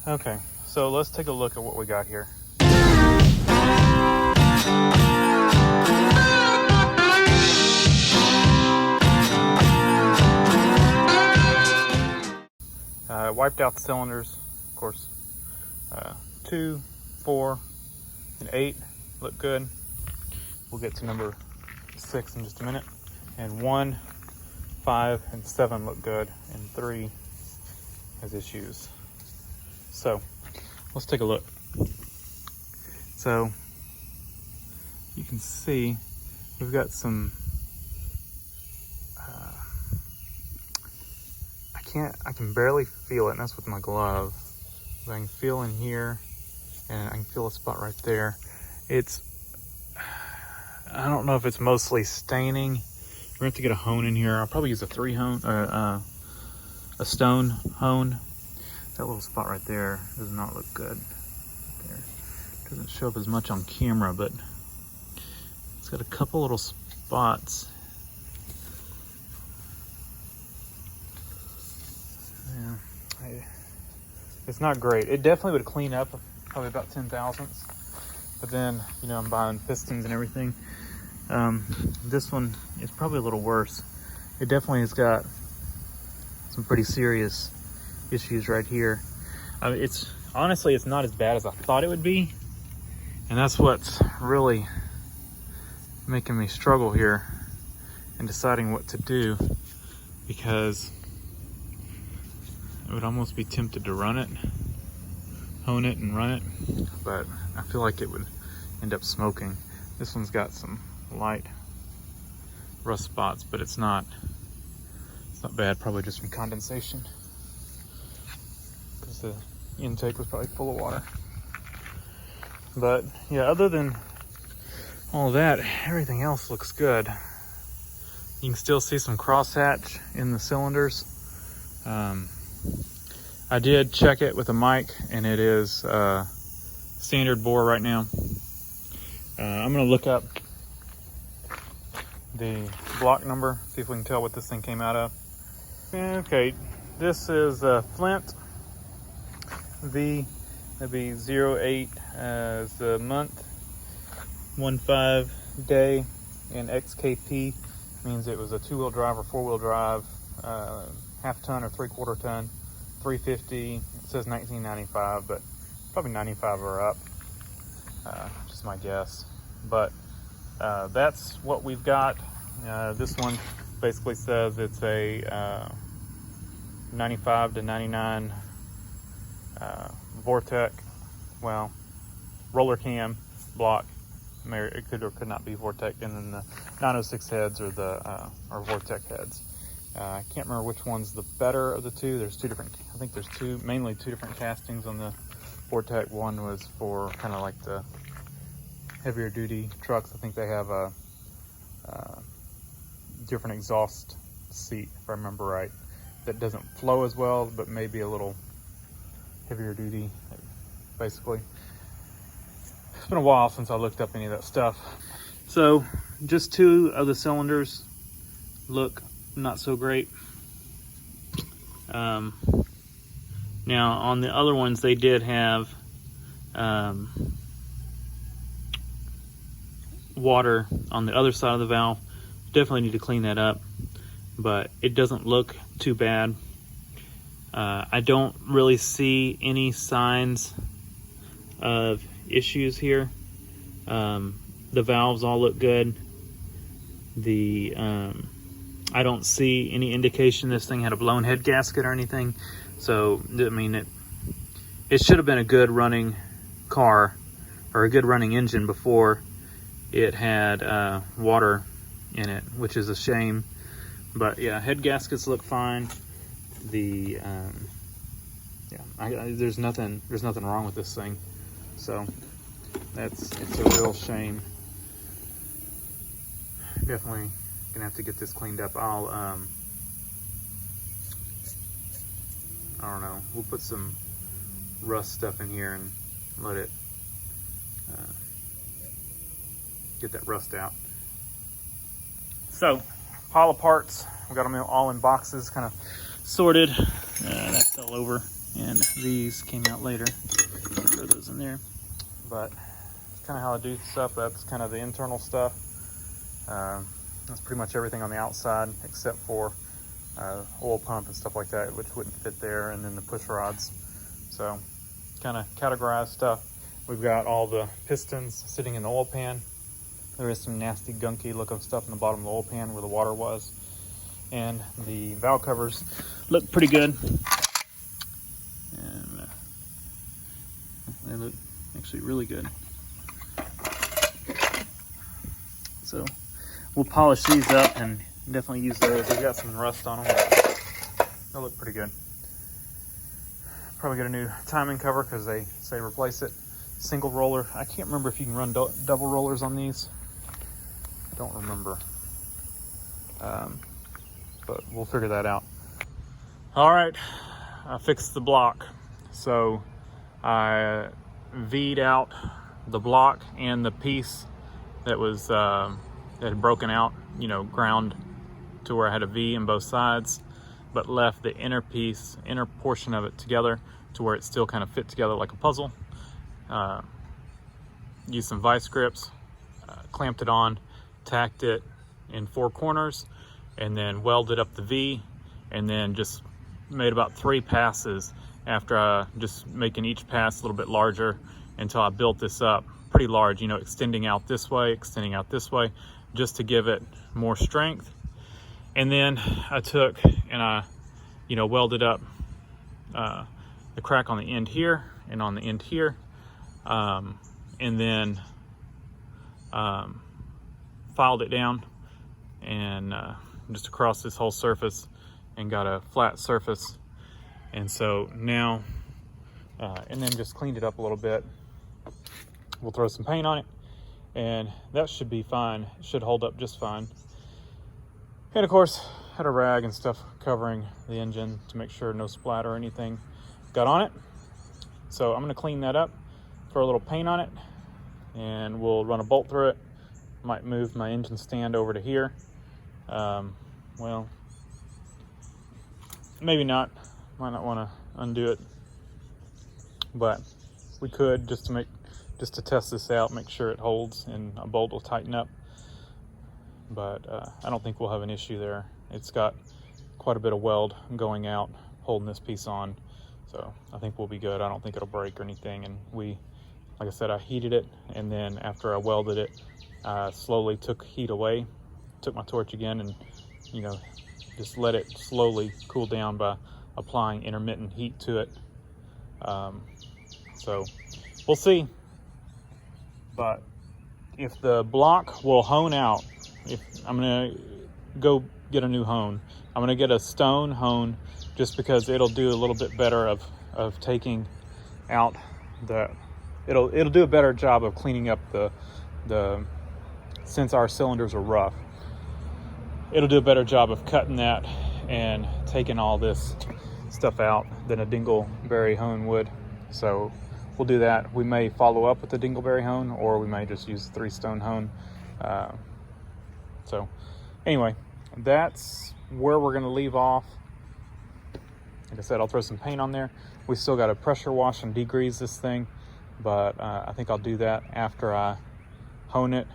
Okay, so let's take a look at what we got here. Wiped out the cylinders, of course. 2, 4, and 8 look good. We'll get to number 6 in just a minute. And 1, 5, and 7 look good, and 3 has issues. So let's take a look. So you can see we've got some I can barely feel it, and that's with my glove. But I can feel in here, and I can feel a spot right there. I don't know if it's mostly staining. We're gonna have to get a hone in here. I'll probably use a 3 hone, a stone hone. That little spot right there does not look good. There, doesn't show up as much on camera, but it's got a couple little spots. It's not great. It definitely would clean up probably about 10 thousandths, but then, you know, I'm buying pistons and everything. This one is probably a little worse. It definitely has got some pretty serious issues right here. It's honestly, it's not as bad as I thought it would be, and that's what's really making me struggle here and deciding what to do, because I would almost be tempted to run it, hone it and run it, but I feel like it would end up smoking. This one's got some light rust spots, but it's not bad, probably just from condensation, because the intake was probably full of water. But yeah, other than all that, everything else looks good. You can still see some crosshatch in the cylinders. I did check it with a mic, and it is standard bore right now. I'm gonna look up the block number, see if we can tell what this thing came out of. Okay, this is Flint V, that'd be 08 as the month, 15 day, and XKP means it was a 2-wheel drive or 4-wheel drive, half ton or 3/4 ton, 350. It says 1995, but probably 95 or up, just my guess. But that's what we've got. This one basically says it's a 95 to 99 Vortec, well, roller cam block. It could or could not be Vortec, and then the 906 heads or the or Vortec heads. I can't remember which one's the better of the two. There's two different, I think there's mainly two different castings on the Vortec. One was for kind of like the heavier duty trucks. I think they have a different exhaust seat, if I remember right, that doesn't flow as well, but maybe a little heavier duty, basically. It's been a while since I looked up any of that stuff. So just 2 of the cylinders look not so great. Now on the other ones, they did have water on the other side of the valve. Definitely need to clean that up, but it doesn't look too bad. I don't really see any signs of issues here. The valves all look good. I don't see any indication this thing had a blown head gasket or anything. So, I mean, it should have been a good running car or a good running engine before it had water in it, which is a shame. But yeah, head gaskets look fine. There's nothing wrong with this thing. So it's a real shame. Definitely gonna have to get this cleaned up. I don't know, we'll put some rust stuff in here and let it get that rust out. So, pile of parts, we got them all in boxes, kind of sorted. That fell over. And these came out later. Throw those in there. But that's kind of how I do stuff. That's kind of the internal stuff. That's pretty much everything on the outside except for oil pump and stuff like that, which wouldn't fit there, and then the push rods. So kind of categorized stuff. We've got all the pistons sitting in the oil pan. There is some nasty gunky looking stuff in the bottom of the oil pan where the water was. And the valve covers look pretty good. And they look actually really good. So we'll polish these up and definitely use those. They've got some rust on them. They'll look pretty good. Probably get a new timing cover because they say replace it. Single roller. I can't remember if you can run double rollers on these. I don't remember. But we'll figure that out. All right, I fixed the block. So I V'd out the block and the piece that was that had broken out, you know, ground to where I had a V in both sides, but left the inner portion of it together to where it still kind of fit together like a puzzle. Used some vice grips, clamped it on, tacked it in 4 corners, and then welded up the V, and then just made about 3 passes after just making each pass a little bit larger until I built this up pretty large, you know, extending out this way, just to give it more strength. And then I took and I, you know, welded up the crack on the end here and on the end here, and then filed it down and just across this whole surface and got a flat surface. And so now, and then just cleaned it up a little bit. We'll throw some paint on it and that should be fine. It should hold up just fine. And of course, had a rag and stuff covering the engine to make sure no splatter or anything got on it. So I'm gonna clean that up, throw a little paint on it, and we'll run a bolt through it. Might move my engine stand over to here. Well, maybe not. Might not want to undo it, but we could just to test this out, make sure it holds, and a bolt will tighten up. But I don't think we'll have an issue there. It's got quite a bit of weld going out, holding this piece on. So I think we'll be good. I don't think it'll break or anything. And like I said, I heated it, and then after I welded it, I slowly took heat away, took my torch again, and, you know, just let it slowly cool down by applying intermittent heat to it. So we'll see. But if the block will hone out, if I'm gonna go get a new hone, I'm gonna get a stone hone just because it'll do a little bit better of taking out it'll do a better job of cleaning up the since our cylinders are rough, it'll do a better job of cutting that and taking all this stuff out than a dingleberry hone would. So we'll do that. We may follow up with the dingleberry hone, or we may just use the 3-stone hone. So anyway, that's where we're gonna leave off. Like I said, I'll throw some paint on there. We still got to pressure wash and degrease this thing, but I think I'll do that after I hone it,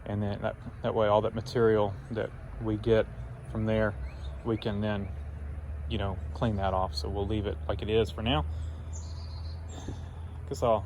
and then that way all that material that we get from there, we can then, you know, clean that off. So we'll leave it like it is for now. Guess I'll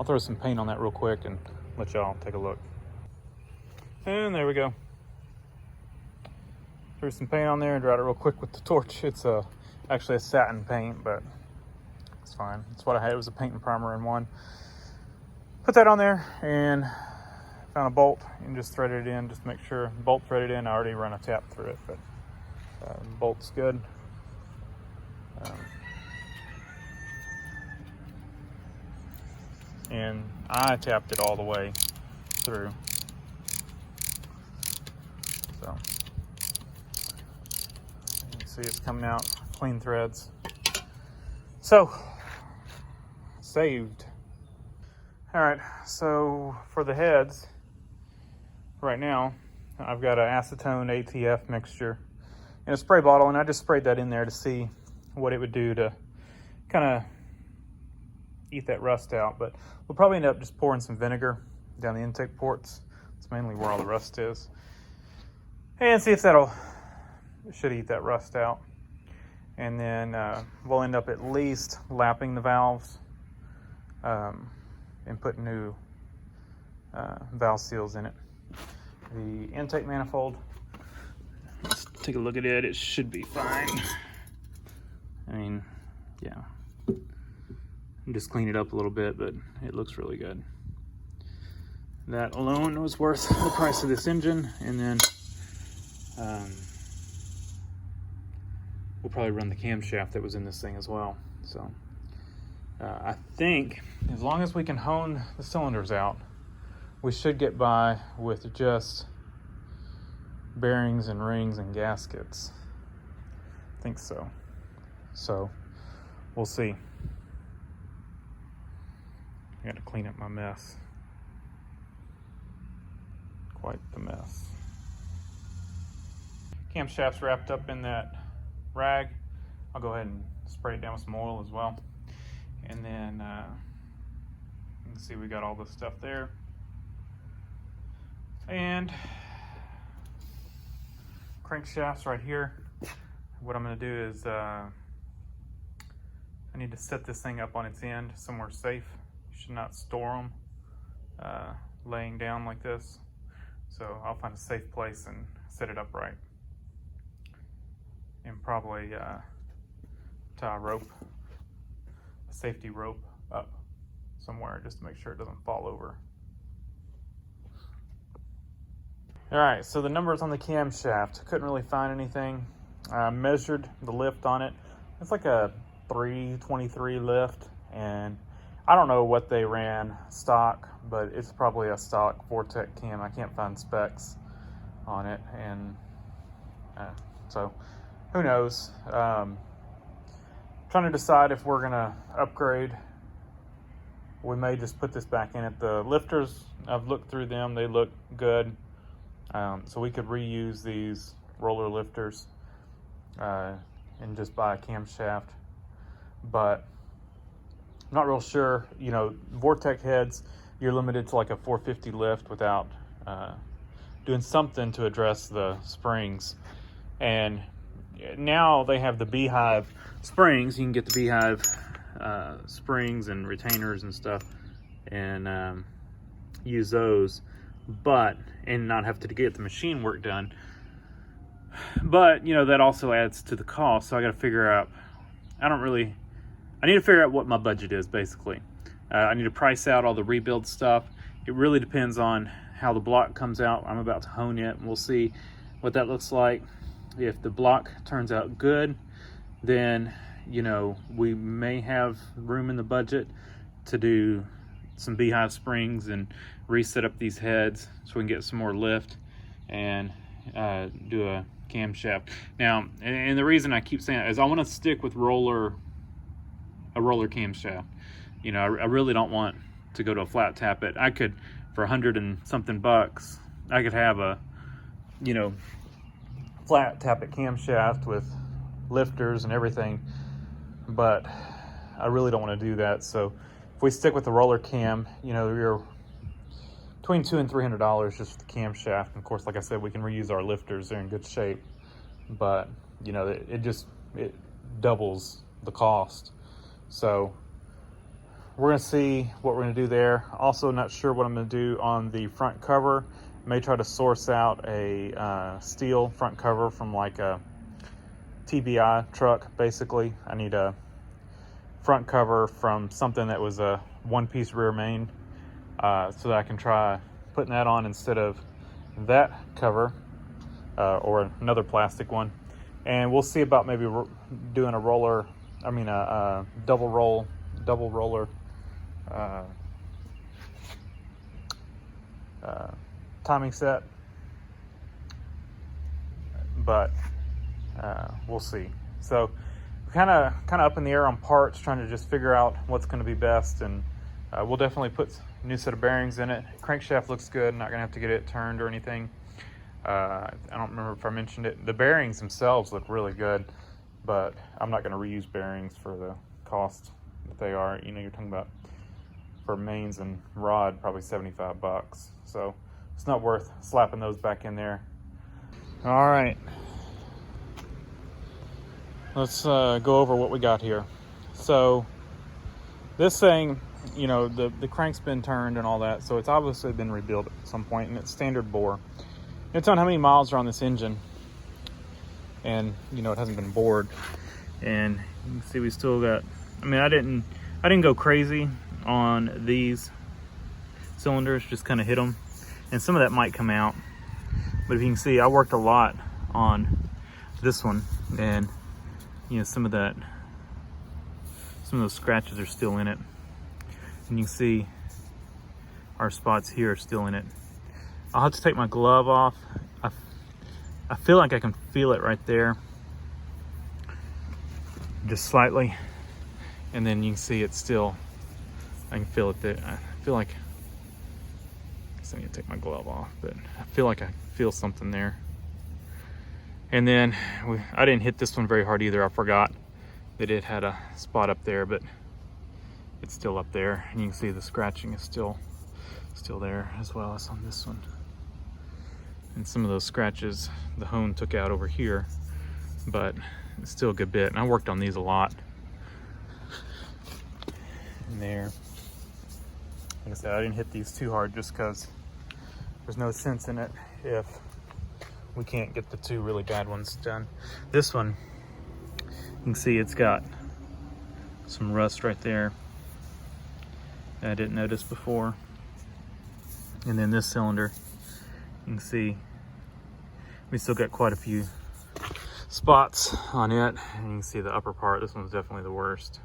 throw some paint on that real quick and let y'all take a look. And there we go. Threw some paint on there and dried it real quick with the torch. It's actually a satin paint, but it's fine. That's what I had. It was a paint and primer in one. Put that on there and found a bolt and just threaded it in, just to make sure. Bolt threaded in. I already run a tap through it, but bolt's good. And I tapped it all the way through. So you can see it's coming out clean threads. So saved. All right, so for the heads right now, I've got an acetone ATF mixture in a spray bottle, and I just sprayed that in there to see what it would do to, kind of eat that rust out. But we'll probably end up just pouring some vinegar down the intake ports. It's mainly where all the rust is. And see if should eat that rust out. And then we'll end up at least lapping the valves and put new valve seals in it. The intake manifold, let's take a look at it. It should be fine. I mean, yeah. Just clean it up a little bit, but it looks really good. That alone was worth the price of this engine. And then we'll probably run the camshaft that was in this thing as well. So I think as long as we can hone the cylinders out, we should get by with just bearings and rings and gaskets. I think so. So we'll see. I gotta clean up my mess. Quite the mess. Camshaft's wrapped up in that rag. I'll go ahead and spray it down with some oil as well. And then you can see we got all this stuff there. And crankshaft's right here. What I'm going to do is I need to set this thing up on its end somewhere safe. You should not store them laying down like this. So I'll find a safe place and set it up right. And probably tie a rope, a safety rope up somewhere just to make sure it doesn't fall over. All right, so the numbers on the camshaft, couldn't really find anything. I measured the lift on it. It's like a 323 lift, and I don't know what they ran stock, but it's probably a stock Vortec cam. I can't find specs on it, and so who knows. Trying to decide if we're gonna upgrade. We may just put this back in it. The lifters, I've looked through them, they look good. So we could reuse these roller lifters and just buy a camshaft, but I'm not real sure. You know, Vortec heads, you're limited to like a 450 lift without doing something to address the springs. And now they have the Beehive springs. You can get the Beehive springs and retainers and stuff and use those, and not have to get the machine work done. But you know, that also adds to the cost. So I got to figure out, I need to figure out what my budget is basically. I need to price out all the rebuild stuff. It really depends on how the block comes out. I'm about to hone it and we'll see what that looks like. If the block turns out good, then you know, we may have room in the budget to do some Beehive springs and reset up these heads so we can get some more lift and do a camshaft. Now, and the reason I keep saying that is I want to stick with a roller camshaft. You know, I really don't want to go to a flat tappet. I could, for $100 and something bucks, I could have a, you know, flat tappet camshaft with lifters and everything, but I really don't want to do that. So if we stick with the roller cam, you know, you're between $200 and $300 just for the camshaft. And of course, like I said, we can reuse our lifters. They're in good shape, but you know, it doubles the cost. So we're gonna see what we're gonna do there. Also not sure what I'm gonna do on the front cover. May try to source out a steel front cover from like a TBI truck. Basically, I need a front cover from something that was a one-piece rear main, so that I can try putting that on instead of that cover or another plastic one. And we'll see about maybe doing a double roller timing set, but we'll see. So kind of up in the air on parts, trying to just figure out what's going to be best. And we'll definitely put a new set of bearings in it. Crankshaft looks good. Not gonna have to get it turned or anything. I don't remember if I mentioned it. The bearings themselves look really good, but I'm not gonna reuse bearings for cost that they are. You know, you're talking about for mains and rod, probably 75 bucks. So it's not worth slapping those back in there. All right, let's go over what we got here. So this thing, you know, the crank's been turned and all that, so it's obviously been rebuilt at some point, and it's standard bore. It's on how many miles are on this engine, and you know, it hasn't been bored. And you can see we still got, I mean, I didn't go crazy on these cylinders, just kind of hit them, and some of that might come out. But if you can see, I worked a lot on this one, and you know, some of those scratches are still in it. And you can see our spots here are still in it. I'll have to take my glove off. I feel like I can feel it right there, just slightly. And then you can see it's still, I can feel it there. I feel like, I need to take my glove off, but I feel like I feel something there. And then I didn't hit this one very hard either. I forgot that it had a spot up there, but it's still up there. And you can see the scratching is still there, as well as on this one. And some of those scratches the hone took out over here, but it's still a good bit. And I worked on these a lot. And there, like I said, I didn't hit these too hard just because there's no sense in it if we can't get the two really bad ones done. This one, you can see it's got some rust right there that I didn't notice before. And then this cylinder, you can see we still got quite a few spots on it. And you can see the upper part, this one's definitely the worst.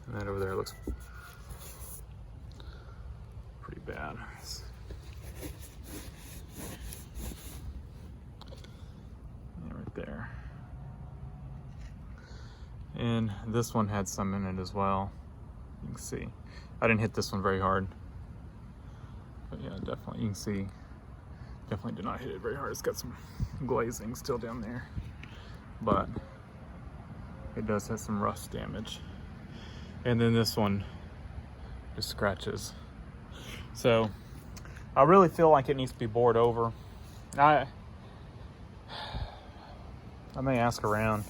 And that over there looks pretty bad. Right there. And this one had some in it as well. You can see. I didn't hit this one very hard. But yeah, definitely, you can see, definitely did not hit it very hard. It's got some glazing still down there. But it does have some rust damage. And then this one just scratches. So I really feel like it needs to be bored over. I may ask around.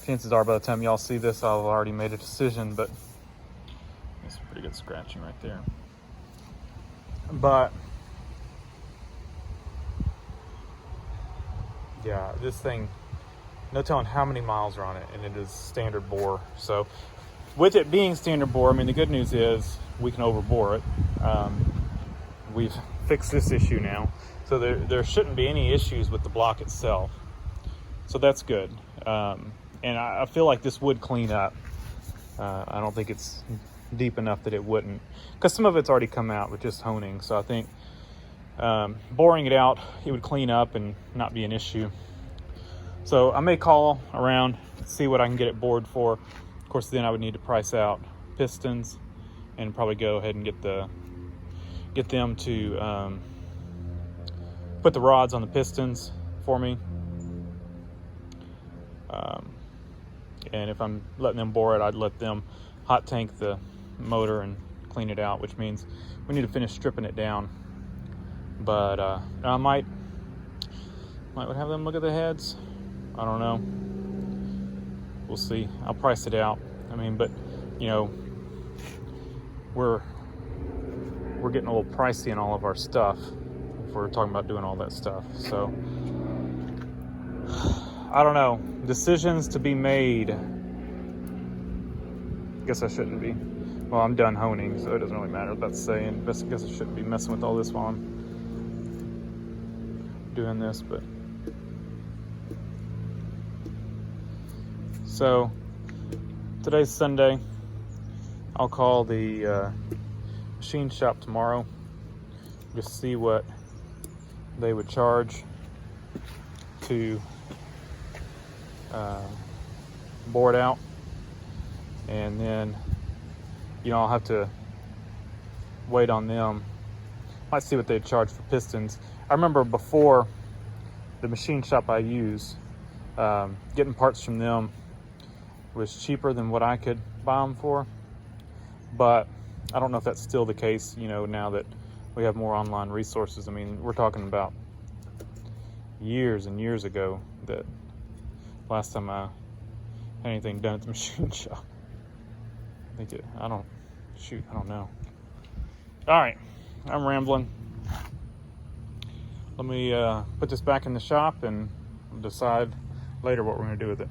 Chances are by the time y'all see this, I'll have already made a decision, but it's pretty good scratching right there. But yeah, this thing, no telling how many miles are on it, and it is standard bore. So with it being standard bore, I mean, the good news is we can overbore it. We've fixed this issue now, so there shouldn't be any issues with the block itself. So that's good. And I feel like this would clean up. I don't think it's deep enough that it wouldn't, because some of it's already come out with just honing. So I think boring it out, it would clean up and not be an issue. So I may call around, see what I can get it bored for. Of course, then I would need to price out pistons and probably go ahead and get them to put the rods on the pistons for me. And if I'm letting them bore it, I'd let them hot tank the motor and clean it out, which means we need to finish stripping it down. But I might have them look at the heads. I don't know. We'll see. I'll price it out. I mean, but you know, we're getting a little pricey in all of our stuff if we're talking about doing all that stuff. So I don't know. Decisions to be made. I guess I shouldn't be. Well, I'm done honing, so it doesn't really matter what that's saying. I guess I shouldn't be messing with all this while I'm doing this, but. So, today's Sunday. I'll call the machine shop tomorrow. Just see what they would charge to bore it out, and then I'll have to wait on them. Might see what they charge for pistons. I remember before, the machine shop I use, getting parts from them, was cheaper than what I could buy them for. But I don't know if that's still the case, you know, now that we have more online resources. I mean, we're talking about years and years ago that last time I had anything done at the machine shop. I don't know. All right, I'm rambling. Let me put this back in the shop and decide later what we're gonna do with it.